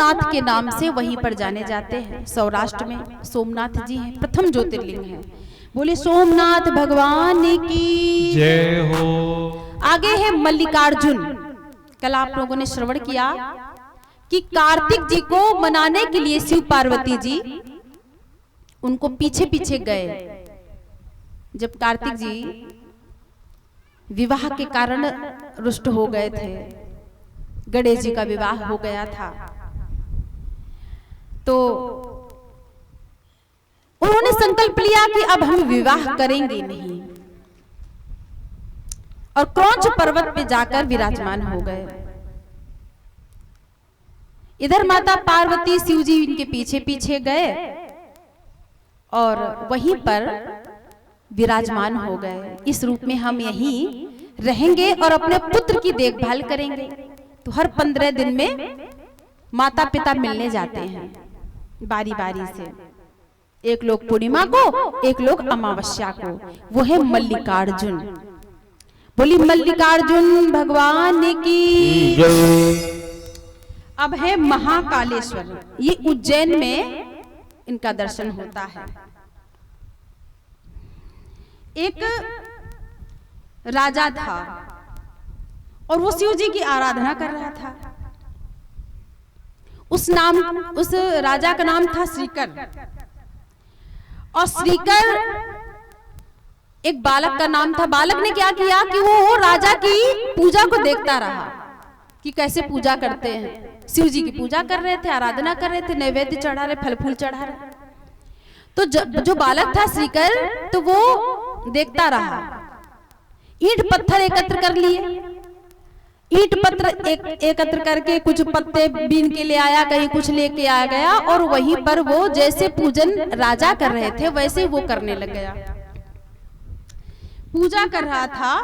सोमनाथ के नाम से वहीं पर जाने जाते हैं। सौराष्ट्र में सोमनाथ जी हैं, प्रथम ज्योतिर्लिंग है। बोले सोमनाथ भगवान की जय हो। आगे है मल्लिकार्जुन। कल आप लोगों ने श्रवण किया कि कार्तिक जी को मनाने के लिए शिव पार्वती जी उनको पीछे पीछे गए। जब कार्तिक जी विवाह के कारण रुष्ट हो गए थे, गणेश जी का विवाह हो गया था, तो उन्होंने संकल्प लिया कि अब हम विवाह करेंगे नहीं, और क्रौंच पर्वत पे जाकर विराजमान हो गए। इधर माता पार्वती शिव जी इनके पीछे पीछे गए और वहीं पर विराजमान हो गए। इस रूप में हम यहीं रहेंगे और अपने पुत्र की देखभाल करेंगे। तो हर 15 दिन में माता पिता मिलने जाते हैं बारी बारी से, एक लोग पूर्णिमा को, एक लोग अमावस्या को। वो है मल्लिकार्जुन। बोली मल्लिकार्जुन भगवान की। अब है महाकालेश्वर। ये उज्जैन में इनका दर्शन होता है। एक राजा था और वो शिव जी की आराधना कर रहा था। उस राजा का नाम था श्रीकर। और श्रीकर एक बालक का नाम था। बालक ने क्या किया कि वो राजा की पूजा को देखता रहा कि कैसे पूजा करते हैं। शिव जी की पूजा कर रहे थे, आराधना कर रहे थे, नैवेद्य चढ़ा रहे, फल फूल चढ़ा रहे। तो जो बालक था श्रीकर, तो वो देखता रहा। ईंट पत्थर एकत्र कर लिए, ईंट पत्थर एकत्र करके कुछ पत्ते बीन के ले आया, कहीं कुछ लेके आ गया, और वहीं पर वो जैसे पूजन राजा कर रहे थे वैसे वो करने लग गया। पूजा कर रहा था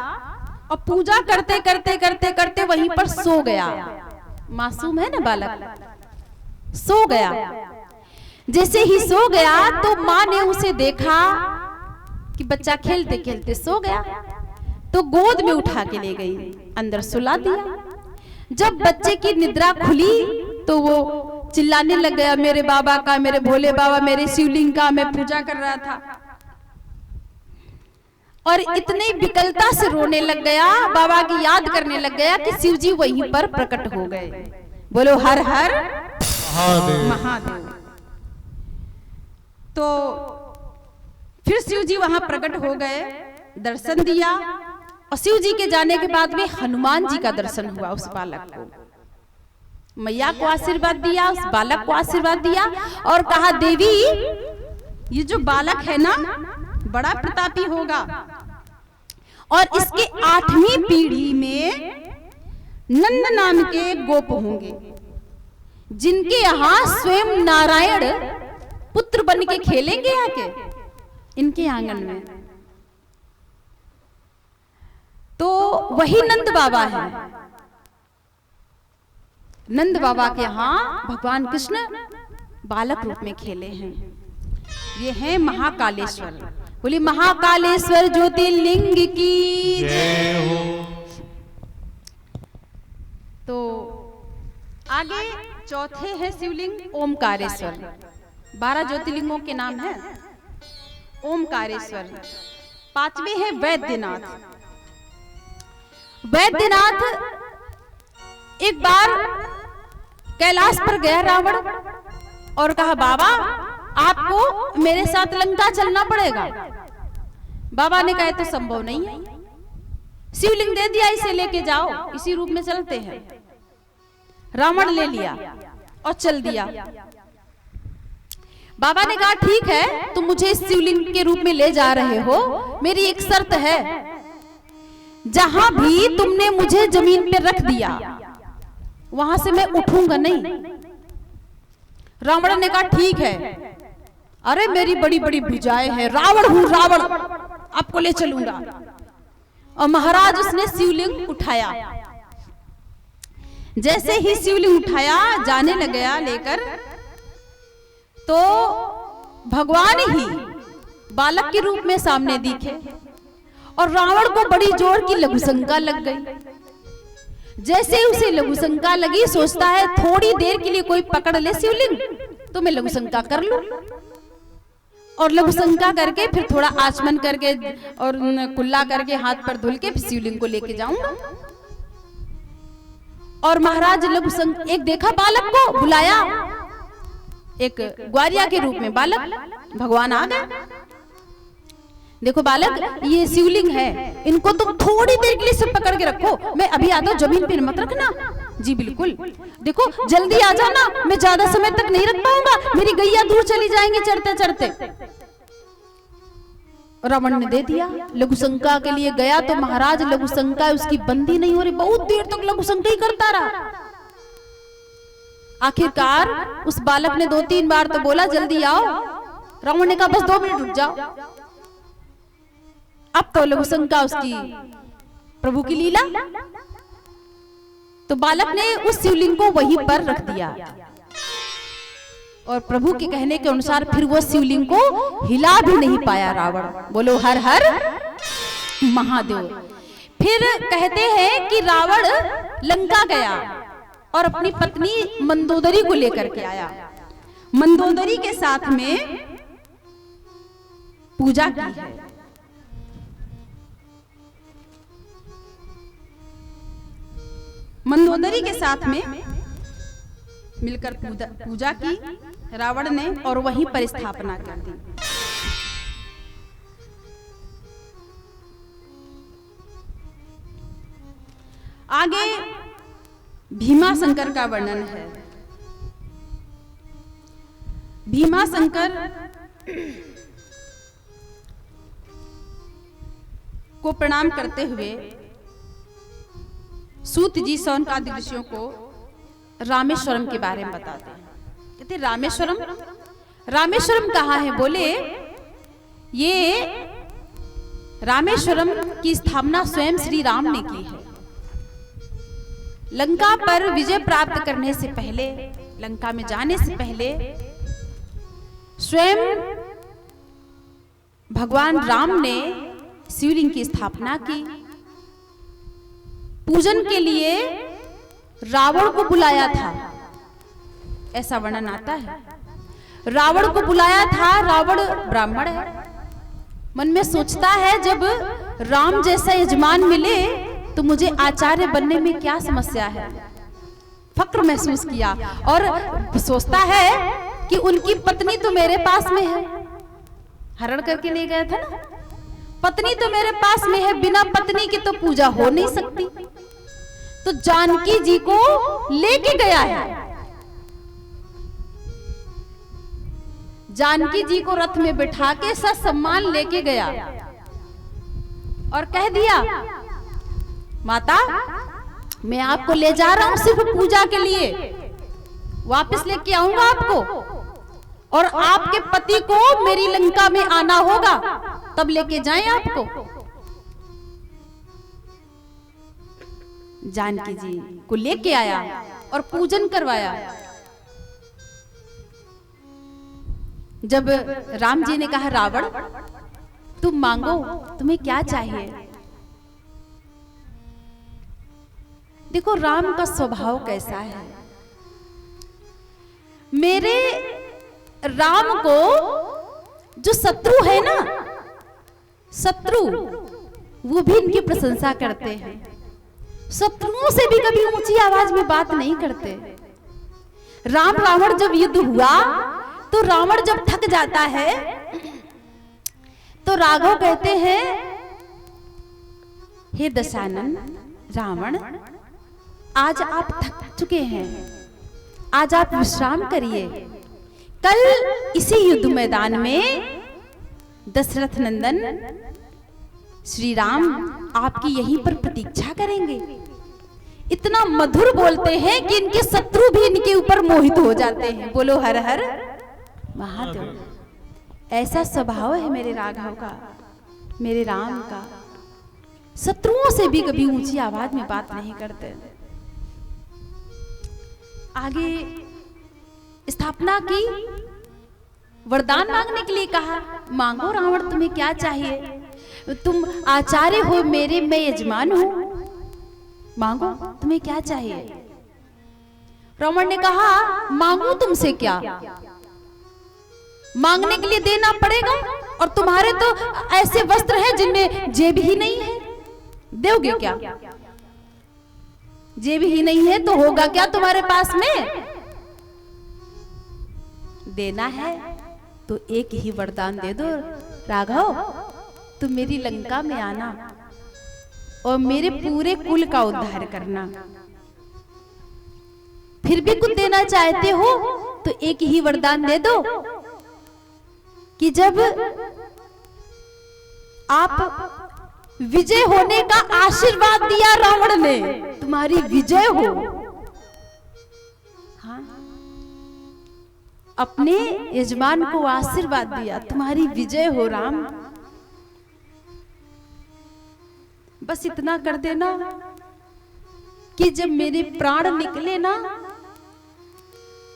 और पूजा करते करते करते करते वहीं पर सो गया। मासूम है ना बालक, सो गया। जैसे ही सो गया तो माँ ने उसे देखा कि बच्चा खेलते खेलते सो गया, तो गोद में उठा के ले गई, अंदर सुला दिया। जब बच्चे की निद्रा खुली तो वो चिल्लाने लग गया, मेरे बाबा का, मेरे भोले बाबा, मेरे शिवलिंग का मैं पूजा कर रहा था। और इतनी विकलता से रोने लग गया, बाबा की याद करने लग गया कि शिव जी वहीं पर प्रकट हो गए। बोलो हर हर महादेव। तो फिर शिव जी वहां प्रकट हो गए, दर्शन दिया, और शिव जी के जाने के बाद में हनुमान जी का दर्शन हुआ उस बालक को। मैया को आशीर्वाद दिया, उस बालक को आशीर्वाद दिया और कहा, देवी ये जो बालक है ना बड़ा प्रतापी होगा, और इसके 8वीं पीढ़ी में नंद नाम के गोप होंगे, जिनके यहाँ स्वयं नारायण पुत्र बन के खेलेंगे आके इनके आंगन में। तो वही नंद बाबा है। नंद बाबा के यहाँ भगवान कृष्ण बालक रूप में खेले हैं। ये है महाकालेश्वर। बोली महाकालेश्वर ज्योतिर्लिंग की जय हो। तो आगे चौथे है शिवलिंग ओमकारेश्वर। 12 ज्योतिर्लिंगों के नाम है ओमकारेश्वर। 5वें है वैद्यनाथ। वैद्यनाथ एक बार कैलाश पर गया रावण और कहा, बाबा आपको मेरे साथ लंका चलना पड़ेगा। बाबा ने कहा तो संभव नहीं है, शिवलिंग दे दिया, इसे लेके जाओ, इसी रूप में चलते हैं। रावण ले लिया और चल दिया। बाबा ने कहा ठीक है, तुम मुझे इस शिवलिंग के रूप में ले जा रहे हो, मेरी एक शर्त है, जहां भी तुमने मुझे जमीन पे रख दिया वहां से मैं उठूंगा नहीं। रावण ने कहा ठीक है। अरे मेरी बड़ी बड़ी भुजाएं हैं, रावण हूं रावण, आपको ले चलूंगा। और महाराज उसने शिवलिंग उठाया। जैसे ही शिवलिंग उठाया जाने लग गया लेकर, तो भगवान ही बालक के रूप में सामने दिखे और रावण को बड़ी जोर की लघुशंका लग गई। जैसे उसे लघु शंका लगी, सोचता है थोड़ी देर के लिए कोई पकड़ ले शिवलिंग तो मैं लघु शंका कर लूं, और लघु शंका करके फिर थोड़ा आचमन करके और कुल्ला करके हाथ पर धुल के फिर शिवलिंग को लेके जाऊंगा। और महाराज लघु शंका एक देखा बालक को, बुलाया, एक ग्वारिया के रूप में बालक भगवान आ गए। देखो बालक, ये शिवलिंग है, इनको तो थोड़ी देर के लिए सिर्फ पकड़ के रखो, मैं अभी आता हूं, जमीन पे मत रखना। जी बिल्कुल, देखो जल्दी आ जाना, मैं ज्यादा समय तक नहीं रख पाऊंगा, मेरी गैया दूर चली जाएंगी चढ़ते चढ़ते। रावण ने दे दिया, लघु शंका के लिए गया तो महाराज लघु शंका उसकी बंदी नहीं हो रही, बहुत देर तक लघु शंका ही करता रहा। आखिरकार उस बालक ने 2-3 बार तो बोला जल्दी आओ, रावण ने कहा बस 2 मिनट रुक जाओ। अब तो लघु शंका उसकी प्रभु की लीला, तो बालक ने उस शिवलिंग को वहीं पर रख दिया, और प्रभु के कहने के अनुसार फिर वो शिवलिंग को हिला भी नहीं पाया रावण। बोलो हर हर महादेव। फिर कहते हैं कि रावण लंका गया और अपनी पत्नी मंदोदरी को लेकर के आया, मंदोदरी के साथ में पूजा की है। मंदोदरी के साथ में मिलकर पूजा की रावण ने, और वहीं पर स्थापना कर दी। आगे भीमाशंकर का वर्णन है। भीमाशंकर को प्रणाम करते हुए सूत जी शौनकादि ऋषियों को रामेश्वरम के बारे में बताते हैं। कहते रामेश्वरम, रामेश्वरम कहाँ है? बोले ये रामेश्वरम की स्थापना स्वयं श्री राम ने की है। लंका पर विजय प्राप्त करने से पहले, लंका में जाने से पहले स्वयं भगवान राम ने शिवलिंग की स्थापना की। पूजन के लिए रावण को बुलाया था, ऐसा वर्णन आता है। रावण को बुलाया था, रावण ब्राह्मण है, मन में सोचता है जब राम जैसा यजमान मिले तो मुझे आचार्य बनने में क्या समस्या है। फक्र महसूस किया और सोचता है कि उनकी पत्नी तो मेरे पास में है, हरण करके ले गया था ना, पत्नी तो मेरे पास में है, बिना पत्नी की तो पूजा हो नहीं सकती। तो जानकी जी को लेके गया है, जानकी जी को रथ में बिठा के सम्मान लेके गया और कह दिया माता मैं आपको ले जा रहा हूं सिर्फ पूजा के लिए, वापस लेके आऊंगा आपको, और आपके पति को मेरी लंका में आना होगा, तब लेके जाएं आपको। जानकी जी को लेके आया और पूजन करवाया। जब राम जी ने कहा रावण तुम मांगो, तुम्हें क्या चाहिए? देखो राम का स्वभाव कैसा है। मेरे राम को जो शत्रु है ना, शत्रु वो भी इनकी प्रशंसा करते हैं, शत्रुओं से भी कभी ऊंची आवाज में बात नहीं करते। राम रावण जब युद्ध हुआ तो रावण जब थक जाता है तो राघव कहते हैं हे दशानन रावण, आज आप थक चुके हैं, आज आप विश्राम करिए। कल इसी युद्ध मैदान में दशरथ नंदन श्री राम आपकी यहीं पर प्रतीक्षा करेंगे। इतना मधुर बोलते हैं कि इनके शत्रु भी इनके ऊपर मोहित हो जाते हैं। बोलो हर हर महादेव। ऐसा स्वभाव है मेरे राघव का, मेरे राम का, शत्रुओं से भी कभी ऊंची आवाज में बात नहीं करते। आगे स्थापना की, वरदान मांगने के लिए कहा, मांगो रावण तुम्हें क्या चाहिए? तुम आचार्य हो मेरे, मैं यजमान हूं, मांगो, तुम्हें क्या चाहिए? रावण ने कहा, मांगू तुमसे क्या, मांगने के लिए देना पड़ेगा, और तुम्हारे तो ऐसे वस्त्र हैं जिनमें जेब ही नहीं है, दोगे क्या? जेब ही नहीं है तो होगा क्या तुम्हारे पास में? देना है तो एक ही वरदान दे दो, राघव, तुम मेरी लंका में आना और मेरे पूरे कुल का उद्धार करना। फिर भी कुछ देना चाहते हो तो एक ही वरदान दे दो कि जब आप विजय होने का आशीर्वाद दिया रावण ने, तुम्हारी विजय हो। हाँ, अपने यजमान को आशीर्वाद दिया, तुम्हारी विजय हो राम। बस इतना कर देना कि जब मेरे प्राण निकले ना,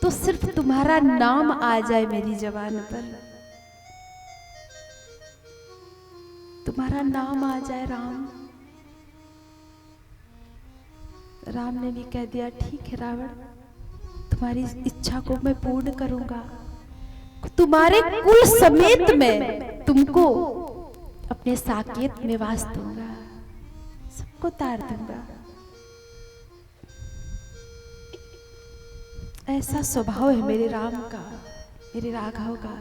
तो सिर्फ तुम्हारा नाम आ जाए मेरी जबान पर, तुम्हारा नाम आ जाए राम। राम ने भी कह दिया, ठीक है रावण, तुम्हारी इच्छा को मैं पूर्ण करूंगा, तुम्हारे कुल समेत मैं तुमको अपने साकेत में वास दूंगा, सबको तार दूंगा। ऐसा स्वभाव है मेरे राम का, मेरे राघव का।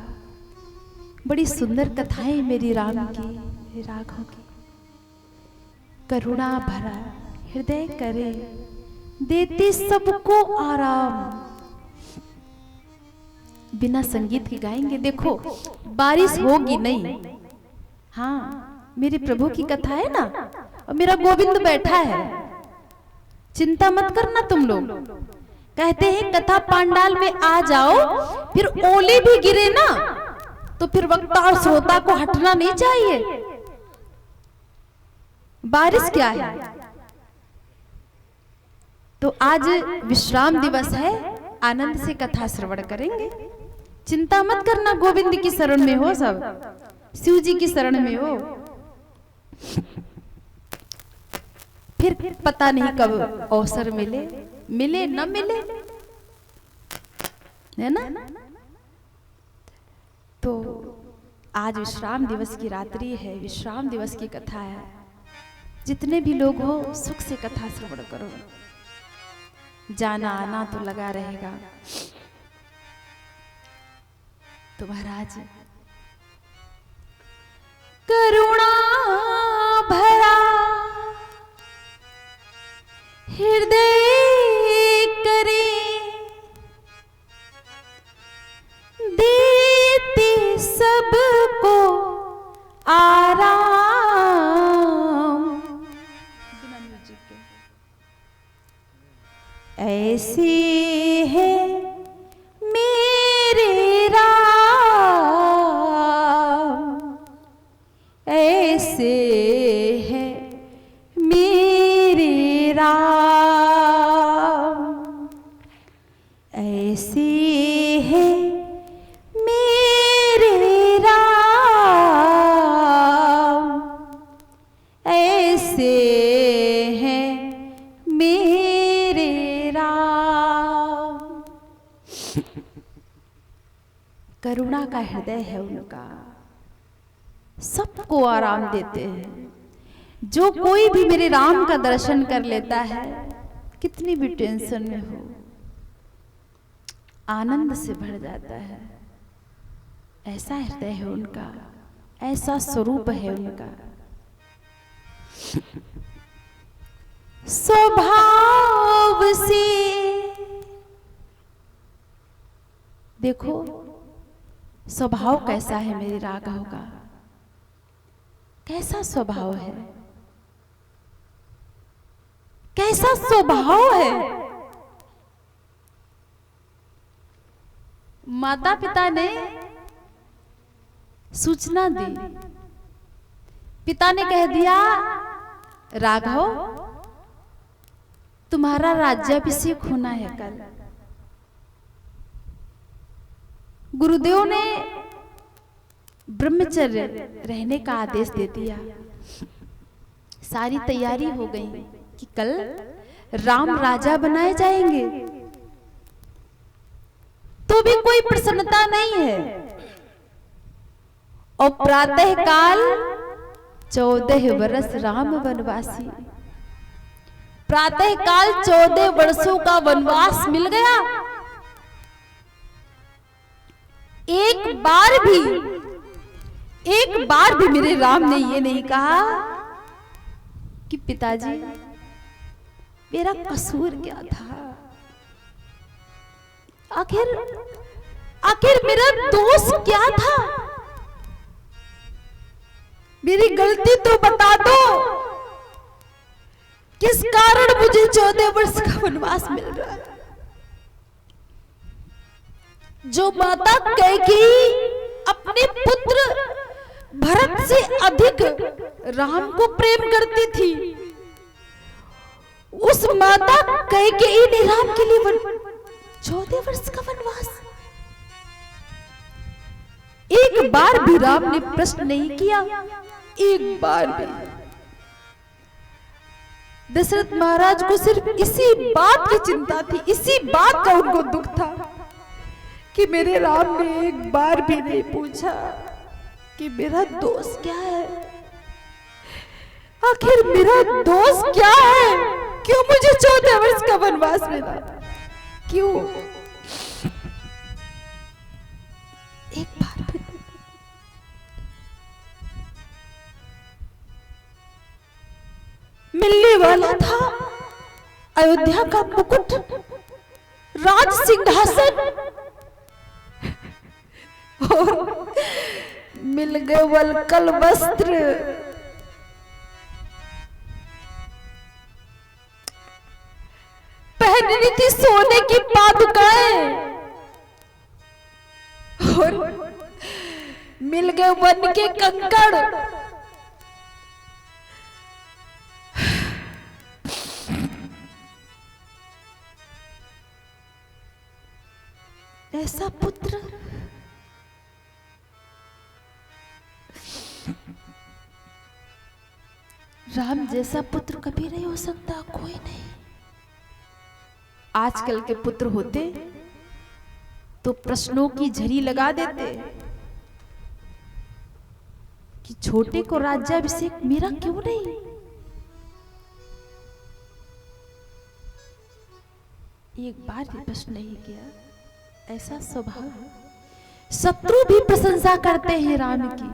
बड़ी सुंदर कथाएं मेरी राम की, मेरे राघव की। करुणा भरा हृदय करे, देते सबको आराम। बिना संगीत के गाएंगे। देखो बारिश होगी नहीं, हाँ मेरे प्रभु की कथा है ना, और मेरा गोविंद बैठा है, चिंता मत करना तुम लोग। कहते हैं कथा पांडाल में आ जाओ, फिर ओले भी गिरे ना तो फिर वक्ता और श्रोता को हटना नहीं चाहिए। बारिश क्या है? तो आज विश्राम दिवस है, आनंद से कथा श्रवण करेंगे। चिंता मत करना, गोविंद की शरण में हो, सब शिव जी की शरण में हो। फिर पता नहीं कब अवसर मिले, मिले न मिले, है ना। तो आज विश्राम दिवस की रात्रि है, विश्राम दिवस की कथा है। जितने भी लोग हो सुख से कथा श्रवण करो, जाना आना तो लगा रहेगा। तो महाराज करुणा भरा हृदय करे, देते सबको आराम। ऐसे है मेरे राम, ऐसे है मेरे राम, ऐसे है मेरे राम, ऐसे है मेरे राम। करुणा का हृदय है उनका, सबको आराम देते हैं। जो कोई भी मेरे राम का दर्शन कर लेता है, कितनी भी टेंशन में हो, आनंद से भर जाता है। ऐसा हृदय है उनका, ऐसा स्वरूप है उनका। स्वभाव से देखो स्वभाव कैसा है मेरे राघव का, कैसा स्वभाव है, कैसा स्वभाव है। माता पिता ने सूचना दी, पिता ने कह दिया राघव तुम्हारा राज्याभिषेक होना है कल। गुरुदेव ने ब्रह्मचर्य रहने का आदेश दे दिया। सारी तैयारी हो गई, कि कल राम राजा बनाए जाएंगे, तो भी कोई प्रसन्नता नहीं है। और प्रातः काल 14 वर्ष राम वनवासी, प्रातः काल 14 वर्षों का वनवास मिल गया। एक बार भी मेरे राम ने ये नहीं कहा कि पिताजी मेरा कसूर क्या था, आखिर मेरा दोष क्या था, मेरी गलती तो बता दो, किस कारण मुझे 14 वर्ष का वनवास मिल रहा है। जो माता कैकेयी अपने पुत्र भरत से अधिक राम को प्रेम करती थी, उस माता कैकेयी ने राम के लिए 14 वर्ष का वनवास। एक बार भी राम ने प्रश्न नहीं किया, एक बार भी। दशरथ महाराज को सिर्फ इसी बात की चिंता थी, इसी बात का उनको दुख था कि मेरे राम ने एक बार भी नहीं पूछा कि मेरा दोष क्या है, आखिर मेरा दोष क्या है, क्यों मुझे 14 वर्ष का वनवास मिला, क्यों? एक बार भी मिलने वाला था अयोध्या का मुकुट, राज सिंहासन, और मिल गए वलकल वस्त्र। पहननी थी सोने की पादुकाएं, और मिल गए वन के कंकड़। ऐसा पुत्र राम जैसा पुत्र कभी नहीं हो सकता, कोई नहीं। आजकल के पुत्र होते तो प्रश्नों की झड़ी लगा देते कि छोटे को राज्याभिषेक मेरा क्यों नहीं। एक बार भी प्रश्न नहीं किया, ऐसा स्वभाव है। शत्रु भी प्रशंसा करते हैं राम की,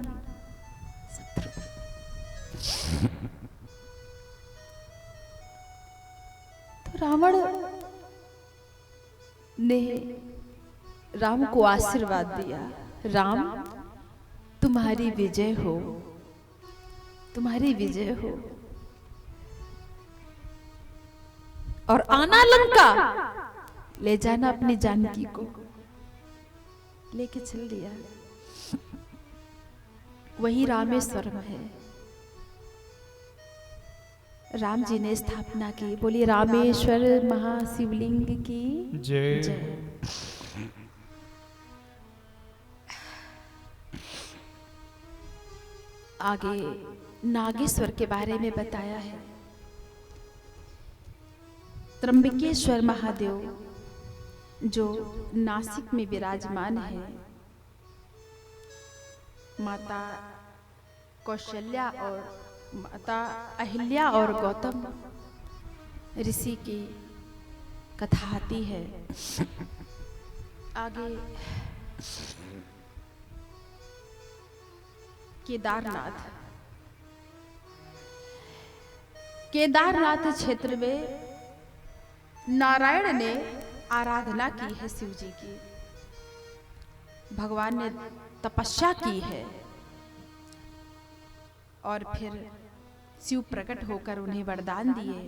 तो रावण ने राम को आशीर्वाद दिया, राम तुम्हारी विजय हो, तुम्हारी विजय हो। और आना लंका, ले जाना अपनी जानकी को, लेके चल दिया। वही रामेश्वरम है, राम जी ने स्थापना की। बोली रामेश्वर महाशिवलिंग की जय। आगे नागेश्वर के बारे में बताया है। त्र्यंबकेश्वर महादेव जो नासिक में विराजमान है, माता कौशल्या और माता अहिल्या और गौतम ऋषि की कथा आती है। आगे केदारनाथ, केदारनाथ क्षेत्र में नारायण ने आराधना की है शिव जी की, भगवान ने तपस्या की है और फिर शिव प्रकट होकर उन्हें वरदान दिए,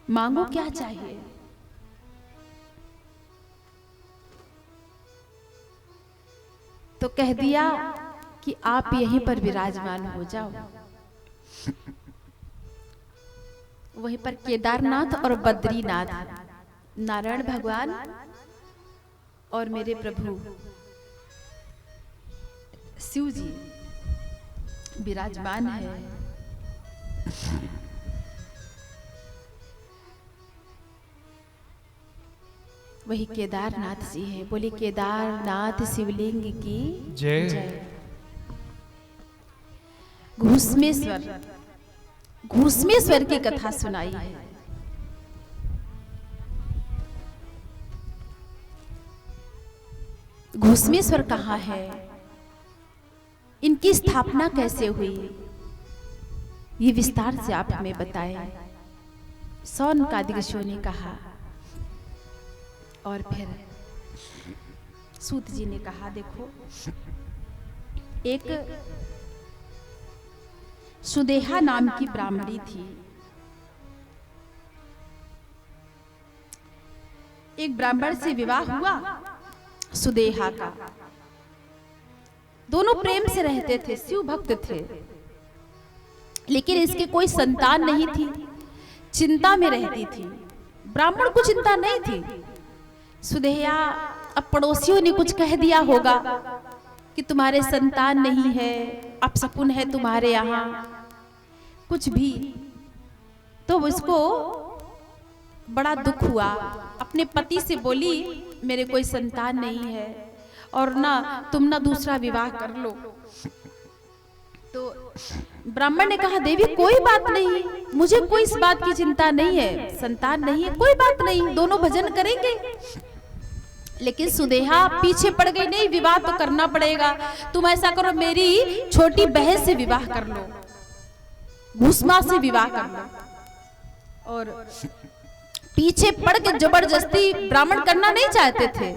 मांगो क्या चाहिए। तो कह दिया कि आप यहीं पर विराजमान हो जाओ। वहीं पर केदारनाथ और बद्रीनाथ, नारायण भगवान और मेरे प्रभु शिव जी विराजमान है। वही केदारनाथ जी है। बोले केदारनाथ शिवलिंग की जय। जय। घुसमेश्वर, घुसमेश्वर की कथा सुनाई है। घुसमेश्वर कहाँ है, इनकी स्थापना कैसे हुई, ये विस्तार से आप हमें बताएं। शौनकादिक ऋषियों ने कहा और फिर सूत जी ने कहा, देखो एक सुदेहा नाम की ब्राह्मणी थी। एक ब्राह्मण से विवाह हुआ सुदेहा का। दोनों प्रेम से रहते थे, शिव भक्त थे, लेकिन इसके कोई संतान नहीं थी। चिंता में रहती थी। ब्राह्मण को चिंता नहीं थी। सुदेहा, अब पड़ोसियों ने कुछ कह दिया होगा कि तुम्हारे संतान नहीं है, अपशकुन है तुम्हारे यहाँ, कुछ भी, तो उसको बड़ा दुख हुआ। अपने पति से बोली, मेरे कोई संतान नहीं है और ना तुम ना दूसरा विवाह कर लो। तो ब्राह्मण ने कहा, देवी कोई बात नहीं, मुझे कोई इस बात की चिंता नहीं है, संतान नहीं है, कोई बात नहीं, दोनों भजन करेंगे। लेकिन सुदेहा पीछे पड़ गई, नहीं विवाह तो करना पड़ेगा, तुम ऐसा करो मेरी छोटी बहन से विवाह कर लो, घुसमा से विवाह कर लो। और पीछे पड़ के जबरदस्ती ब्राह्मण करना नहीं चाहते थे,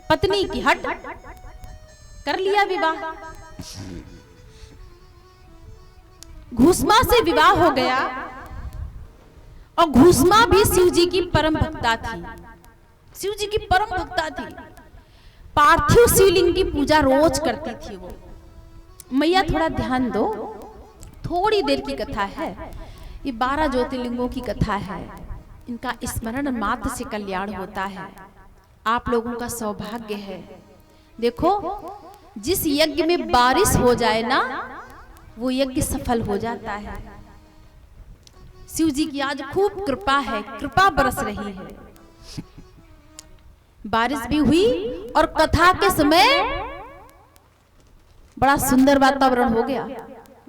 पत्नी की हट कर लिया विवाह। घुसमा से विवाह हो गया और घुसमा भी शिव जी की परम भक्ता थी। शिव जी की परम भक्ता थी। पार्थिव शिवलिंग की पूजा रोज करती थी वो। मैया थोड़ा ध्यान दो, थोड़ी देर की कथा है, ये 12 ज्योतिर्लिंगों की कथा है। इनका स्मरण मात्र से कल्याण होता है। आप लोगों का सौभाग्य है। देखो, जिस यज्ञ में बारिश हो जाए ना, वो यज्ञ सफल हो जाता है। शिव जी की आज खूब कृपा है, कृपा बरस रही है। बारिश भी हुई और कथा के समय बड़ा सुंदर वातावरण हो गया।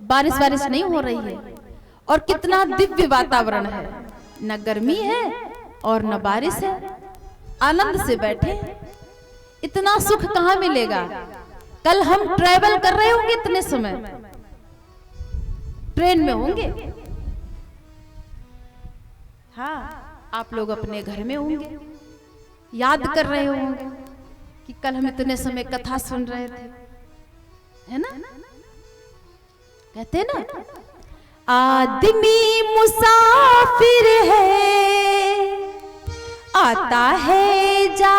बारिश नहीं हो रही है और कितना दिव्य वातावरण है, न गर्मी है और न बारिश है। आनंद से बैठे। इतना सुख कहाँ मिलेगा। कल हम ट्रैवल कर रहे होंगे, इतने समय ट्रेन में होंगे, हाँ, आप लोग अपने घर में होंगे, याद कर रहे होंगे कि कल हम इतने समय कथा सुन रहे थे, है ना। कहते ना, आदमी मुसाफिर है, आता है जा